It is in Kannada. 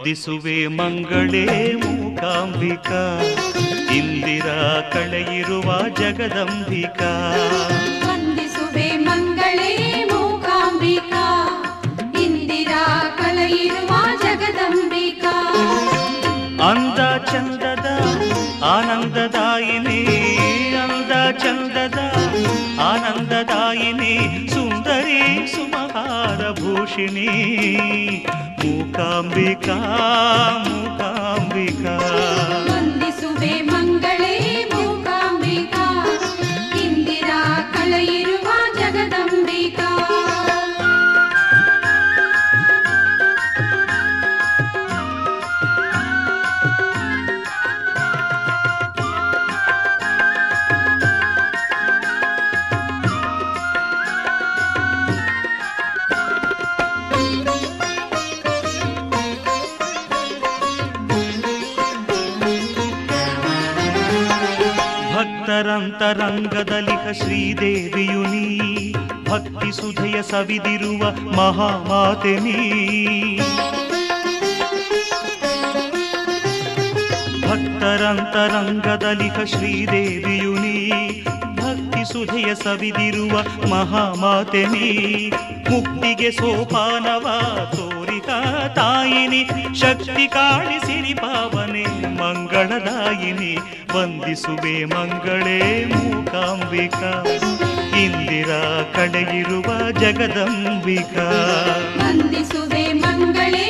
ವಂದಿಸುವೆ ಮಂಗಳೇ ಮೂಕಾಂಬಿಕಾ, ಇಂದಿರಾ ಕಳೆಯಿರುವ ಜಗದಂಬಿಕಾ. ವಂದಿಸುವೆ ಮಂಗಳೇ ಮೂಕಾಂಬಿಕಾ, ಇಂದಿರಾ ಕಳೆಯಿರುವ ಜಗದಂಬಿಕಾ. ಅಂದ ಚಂದದ ಆನಂದದಾಯಿನಿ, ಅಂದ ಚಂದದ ಆನಂದದಾಯಿನಿ, ಸುಂದರಿ ಸುಮಹಾರ ಭೂಷಿಣಿ ಮೂಕಾಂಬಿಕಾ ಮೂಕಾಂಬಿಕಾ. ವಂದಿಸುವೆ ಮಂಗಳೇ ಮೂಕಾಂಬಿಕಾ, ಇಂದಿರಾ ಕಳೆಯಿರುವ ಜಗದಂಬಿಕಾ. ಭಕ್ತರಂತರಂಗದಲಿಹ ಶ್ರೀದೇವಿಯು ನೀ, ಭಕ್ತಿ ಸುಧೆಯ ಸವಿದಿರುವ ಮಹಾಮಾತೆ ನೀ. ಭಕ್ತರಂತರಂಗದಲಿಹ ಶ್ರೀದೇವಿಯು ನೀ, ಭಕ್ತಿ ಸುಧೆಯ ಸವಿದಿರುವ ಮಹಾಮಾತೆ ನೀ. ಮುಕ್ತಿಗೆ ಸೋಪಾನವ ತೋರಿದ ತಾಯಿನಿ, ಶಕ್ತಿ ಕಾಣಿಸಿರಿ ಪಾವನೆ ಮಂಗಳದಾಯಿನಿ. ವಂದಿಸುವೆ ಮಂಗಳೇ ಮೂಕಾಂಬಿಕಾ, ಇಂದಿರಾ ಕಳೆಯಿರುವ ಜಗದಂಬಿಕಾ. ವಂದಿಸುವೆ ಮಂಗಳೇ